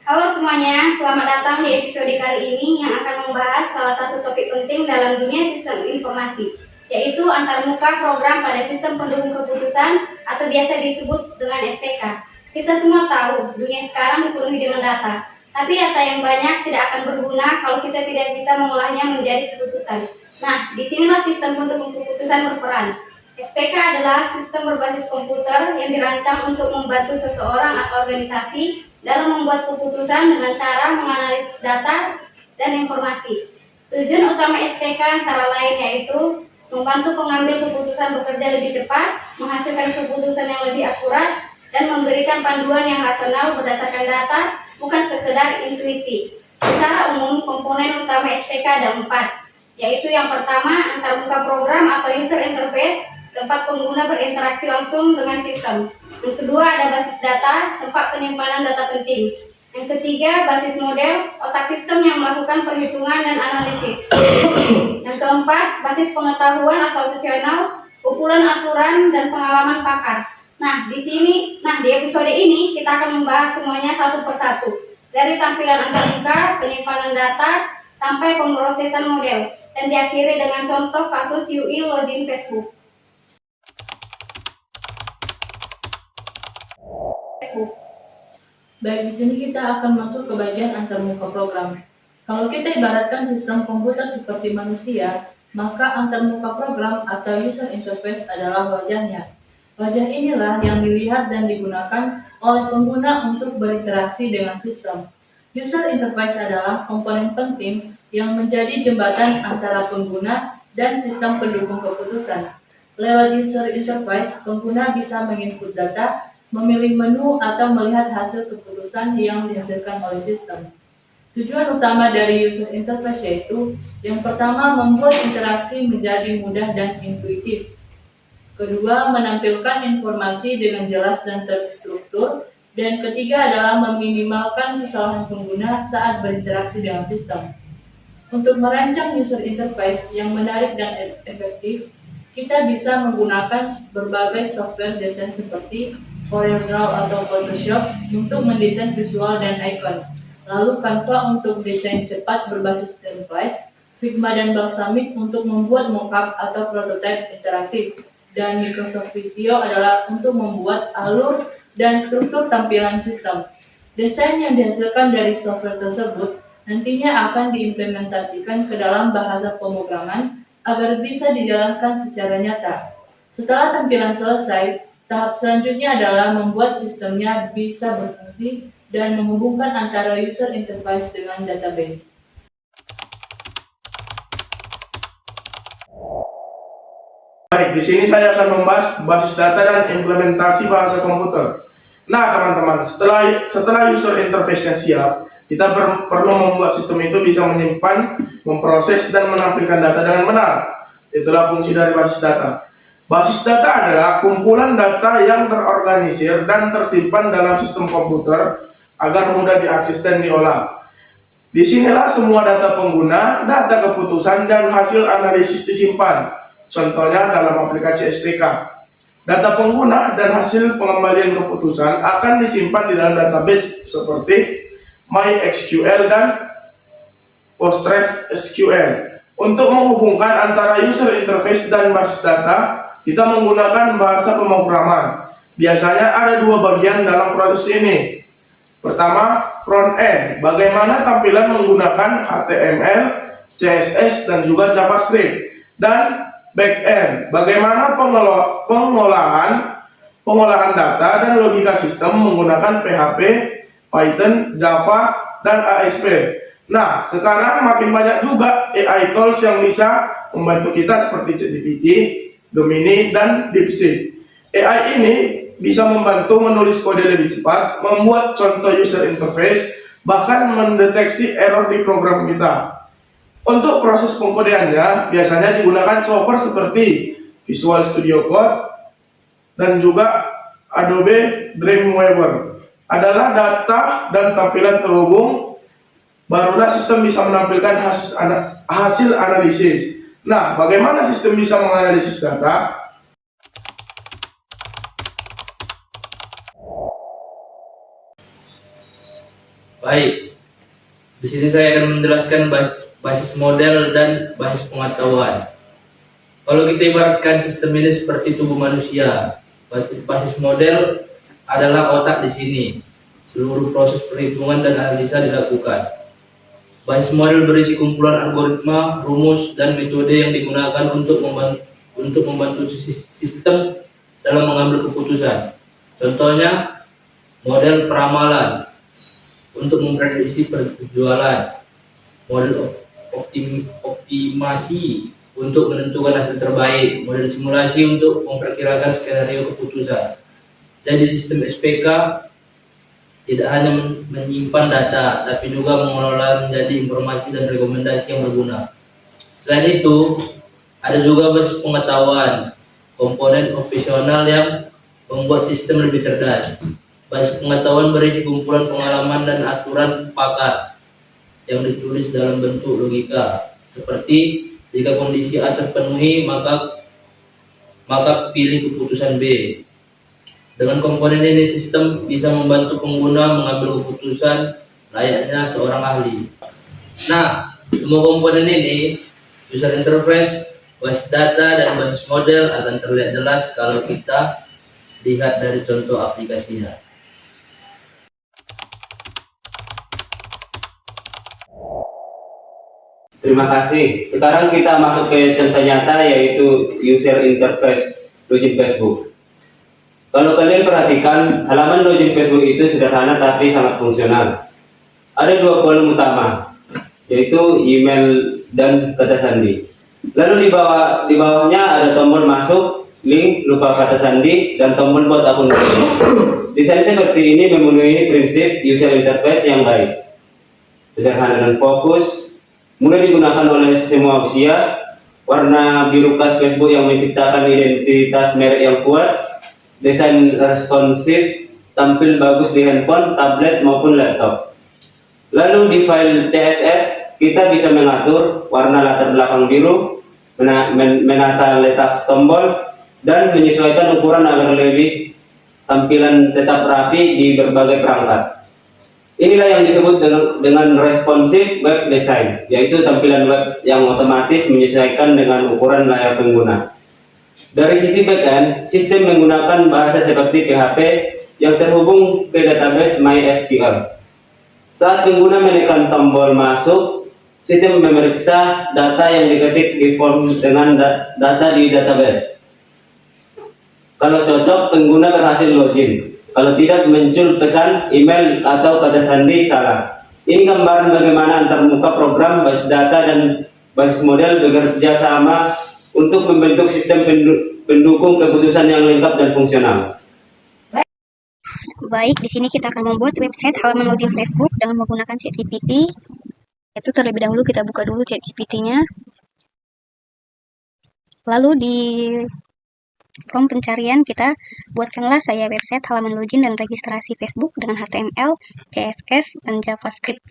Halo semuanya, selamat datang di episode kali ini yang akan membahas salah satu topik penting dalam dunia sistem informasi, yaitu antarmuka program pada sistem pendukung keputusan atau biasa disebut dengan SPK. Kita semua tahu, dunia sekarang dipenuhi dengan data, tapi data yang banyak tidak akan berguna kalau kita tidak bisa mengolahnya menjadi keputusan. Nah, disinilah sistem pendukung keputusan berperan. SPK adalah sistem berbasis komputer yang dirancang untuk membantu seseorang atau organisasi dalam membuat keputusan dengan cara menganalisis data dan informasi. Tujuan utama SPK antara lain yaitu membantu pengambil keputusan bekerja lebih cepat, menghasilkan keputusan yang lebih akurat, dan memberikan panduan yang rasional berdasarkan data, bukan sekedar intuisi. Secara umum, komponen utama SPK ada 4, yaitu yang pertama, antarmuka program atau user interface, tempat pengguna berinteraksi langsung dengan sistem. Yang kedua ada basis data, tempat penyimpanan data penting. Yang ketiga basis model, otak sistem yang melakukan perhitungan dan analisis. Yang keempat basis pengetahuan atau opsional, kumpulan aturan dan pengalaman pakar. Di episode ini kita akan membahas semuanya satu persatu, dari tampilan antarmuka, penyimpanan data, sampai pemrosesan model, dan diakhiri dengan contoh kasus UI login Facebook. Baik, di sini kita akan masuk ke bagian antarmuka program. Kalau kita ibaratkan sistem komputer seperti manusia, maka antarmuka program atau user interface adalah wajahnya. Wajah inilah yang dilihat dan digunakan oleh pengguna untuk berinteraksi dengan sistem. User interface adalah komponen penting yang menjadi jembatan antara pengguna dan sistem pendukung keputusan. Lewat user interface, pengguna bisa menginput data, memilih menu, atau melihat hasil keputusan yang dihasilkan oleh sistem. Tujuan utama dari user interface yaitu, yang pertama, membuat interaksi menjadi mudah dan intuitif. Kedua, menampilkan informasi dengan jelas dan terstruktur. Dan ketiga adalah meminimalkan kesalahan pengguna saat berinteraksi dengan sistem. Untuk merancang user interface yang menarik dan efektif, kita bisa menggunakan berbagai software desain seperti CorelDRAW atau Photoshop untuk mendesain visual dan icon. Lalu Canva untuk desain cepat berbasis template, Figma dan Balsamiq untuk membuat mockup atau prototipe interaktif, dan Microsoft Visio adalah untuk membuat alur dan struktur tampilan sistem. Desain yang dihasilkan dari software tersebut nantinya akan diimplementasikan ke dalam bahasa pemrograman agar bisa dijalankan secara nyata. Setelah tampilan selesai, tahap selanjutnya adalah membuat sistemnya bisa berfungsi dan menghubungkan antara user interface dengan database. Baik, di sini saya akan membahas basis data dan implementasi bahasa komputer. Nah, teman-teman, setelah user interface-nya siap, kita perlu membuat sistem itu bisa menyimpan, memproses, dan menampilkan data dengan benar. Itulah fungsi dari basis data. Basis data adalah kumpulan data yang terorganisir dan tersimpan dalam sistem komputer agar mudah diakses dan diolah. Disinilah semua data pengguna, data keputusan, dan hasil analisis disimpan. Contohnya dalam aplikasi SPK. Data pengguna dan hasil pengembalian keputusan akan disimpan di dalam database seperti MySQL dan PostgreSQL. Untuk menghubungkan antara user interface dan basis data, kita menggunakan bahasa pemrograman. Biasanya ada dua bagian dalam proses ini. Pertama, front end, bagaimana tampilan menggunakan HTML, CSS, dan juga JavaScript. Dan back end, bagaimana pengolahan data dan logika sistem menggunakan PHP, Python, Java, dan ASP. Nah, sekarang makin banyak juga AI tools yang bisa membantu kita seperti ChatGPT, Gemini, dan DeepSeek. AI ini bisa membantu menulis kode lebih cepat, membuat contoh user interface, bahkan mendeteksi error di program kita. Untuk proses pengkodeannya, biasanya digunakan software seperti Visual Studio Code dan juga Adobe Dreamweaver. Adalah data dan tampilan terhubung, barulah sistem bisa menampilkan hasil analisis. Nah, bagaimana sistem bisa menganalisis data? Baik, di sini saya akan menjelaskan basis model dan basis pengetahuan. Kalau kita ibaratkan sistem ini seperti tubuh manusia, basis model adalah otak di sini. Seluruh proses perhitungan dan analisa dilakukan. Basis model berisi kumpulan algoritma, rumus, dan metode yang digunakan untuk membantu sistem dalam mengambil keputusan. Contohnya, model peramalan untuk memprediksi penjualan, model optimasi untuk menentukan hasil terbaik, model simulasi untuk memperkirakan skenario keputusan. Jadi sistem SPK tidak hanya menyimpan data, tapi juga mengelola menjadi informasi dan rekomendasi yang berguna. Selain itu, ada juga basis pengetahuan, komponen operasional yang membuat sistem lebih cerdas. Basis pengetahuan berisi kumpulan pengalaman dan aturan pakar yang ditulis dalam bentuk logika, seperti jika kondisi A terpenuhi maka pilih keputusan B. Dengan komponen ini sistem bisa membantu pengguna mengambil keputusan layaknya seorang ahli. Nah, semua komponen ini, user interface, basis data, dan basis model akan terlihat jelas kalau kita lihat dari contoh aplikasinya. Terima kasih. Sekarang kita masuk ke contoh nyata, yaitu user interface login Facebook. Kalau kalian perhatikan, halaman login Facebook itu sederhana tapi sangat fungsional. Ada dua kolom utama, yaitu email dan kata sandi. Lalu di bawahnya ada tombol masuk, link, lupa kata sandi, dan tombol buat akun baru. Desain seperti ini memenuhi prinsip user interface yang baik, sederhana dan fokus, mulai digunakan oleh semua usia. Warna biru khas Facebook yang menciptakan identitas merek yang kuat, desain responsif, tampil bagus di handphone, tablet maupun laptop. Lalu di file CSS kita bisa mengatur warna latar belakang biru, menata letak tombol, dan menyesuaikan ukuran agar lebih tampilan tetap rapi di berbagai perangkat. Inilah yang disebut dengan responsive web design, yaitu tampilan web yang otomatis menyesuaikan dengan ukuran layar pengguna. Dari sisi backend, sistem menggunakan bahasa seperti PHP yang terhubung ke database MySQL. Saat pengguna menekan tombol masuk, sistem memeriksa data yang diketik di form dengan data di database. Kalau cocok, pengguna berhasil login. Kalau tidak, muncul pesan email atau kata sandi salah. Ini gambaran bagaimana antarmuka program, basis data, dan basis model bekerja sama untuk membentuk sistem pendukung keputusan yang lengkap dan fungsional. Baik, di sini kita akan membuat website halaman login Facebook dengan menggunakan ChatGPT. Itu terlebih dahulu kita buka dulu ChatGPT-nya. Lalu di prompt pencarian kita buatkanlah saya website halaman login dan registrasi Facebook dengan HTML, CSS, dan JavaScript.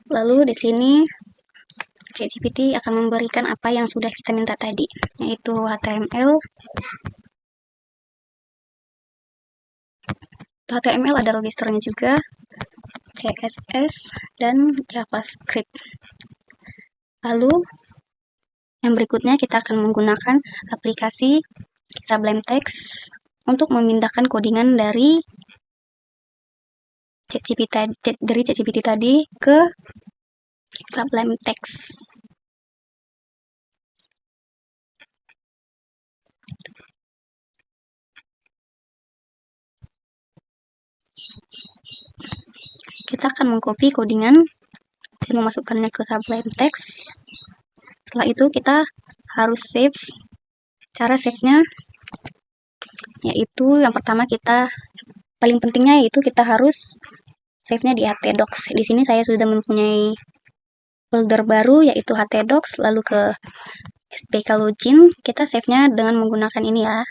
Lalu di sini ChatGPT akan memberikan apa yang sudah kita minta tadi, yaitu HTML. HTML ada registernya juga, CSS, dan JavaScript. Lalu yang berikutnya kita akan menggunakan aplikasi Sublime Text untuk memindahkan codingan dari ChatGPT tadi ke Sublime Text. Kita akan mengcopy codingan dan memasukkannya ke Sublime Text. Setelah itu kita harus save. Cara save-nya yaitu yang pertama paling pentingnya yaitu kita harus save-nya di htdocs. Di sini saya sudah mempunyai folder baru yaitu htdocs, lalu ke SPK Login. Kita save-nya dengan menggunakan ini ya.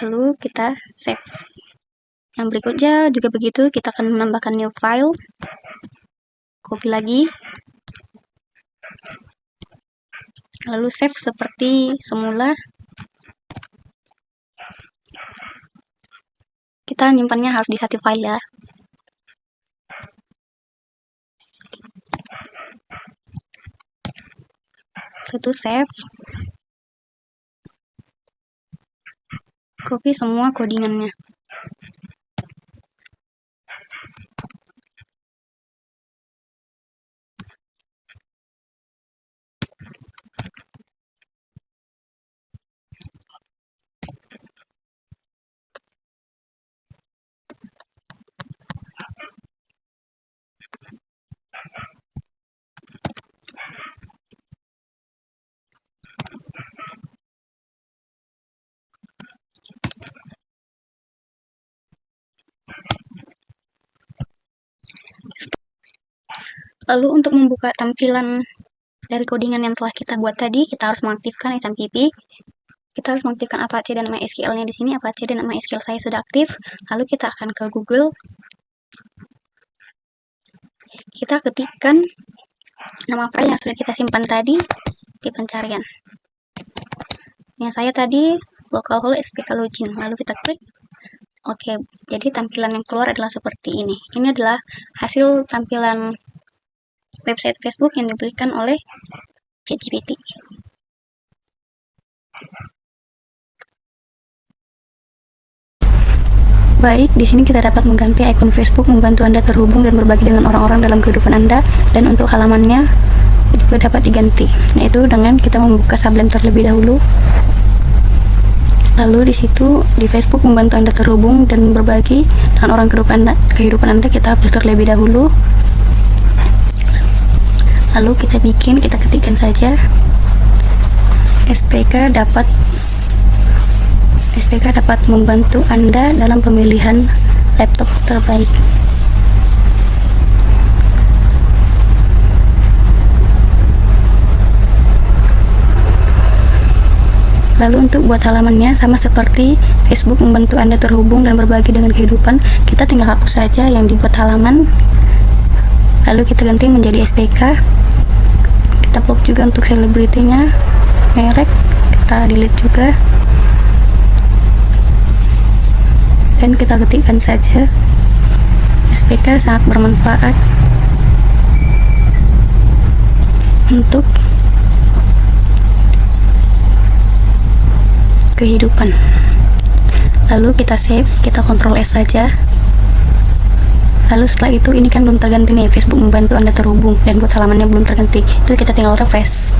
Lalu kita save. Yang berikutnya juga begitu, kita akan menambahkan new file. Copy lagi. Lalu save seperti semula. Kita nyimpannya harus di satu file ya. Itu save. Copy semua codingannya. Lalu untuk membuka tampilan dari codingan yang telah kita buat tadi, kita harus mengaktifkan SMPP. Kita harus mengaktifkan Apache dan MySQL-nya di sini. Apache dan MySQL saya sudah aktif. Lalu kita akan ke Google. Kita ketikkan nama file yang sudah kita simpan tadi di pencarian. Yang saya tadi localhost SPK Login. Lalu kita klik. Oke, jadi tampilan yang keluar adalah seperti ini. Ini adalah hasil tampilan website Facebook yang diberikan oleh ChatGPT. Baik, di sini kita dapat mengganti ikon Facebook, membantu Anda terhubung dan berbagi dengan orang-orang dalam kehidupan Anda. Dan untuk halamannya juga dapat diganti, yaitu dengan kita membuka Sublime terlebih dahulu. Lalu di situ di Facebook membantu Anda terhubung dan berbagi dengan orang kehidupan Anda kita hapus terlebih dahulu. Lalu kita ketikkan saja SPK dapat membantu Anda dalam pemilihan laptop terbaik. Lalu untuk buat halamannya sama seperti Facebook membantu Anda terhubung dan berbagi dengan kehidupan, kita tinggal hapus saja yang dibuat halaman. Lalu kita ganti menjadi SPK. Kita blok juga untuk selebritinya, merek, kita delete juga. Dan kita ketikkan saja SPK sangat bermanfaat untuk kehidupan. Lalu kita save, kita Ctrl S saja. Lalu setelah itu ini kan belum terganti nih, Facebook membantu Anda terhubung dan buat halamannya belum terganti. Itu kita tinggal refresh.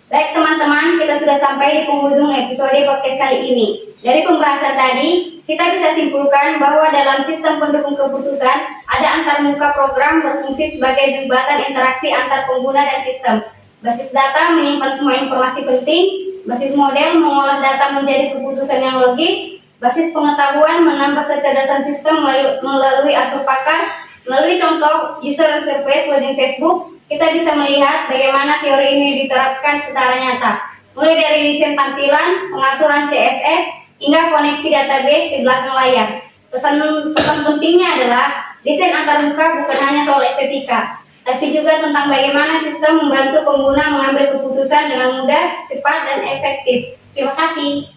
Baik teman-teman, kita sudah sampai di penghujung episode podcast kali ini. Dari pembahasan tadi, kita bisa simpulkan bahwa dalam sistem pendukung keputusan, ada antarmuka program berfungsi sebagai jembatan interaksi antar pengguna dan sistem. Basis data menyimpan semua informasi penting, basis model mengolah data menjadi keputusan yang logis, basis pengetahuan menambah kecerdasan sistem melalui atur pakar, Melalui contoh user interface login Facebook, kita bisa melihat bagaimana teori ini diterapkan secara nyata. Mulai dari desain tampilan, pengaturan CSS, hingga koneksi database di belakang layar. Pesan pentingnya adalah desain antarmuka bukan hanya soal estetika, tapi juga tentang bagaimana sistem membantu pengguna mengambil keputusan dengan mudah, cepat, dan efektif. Terima kasih.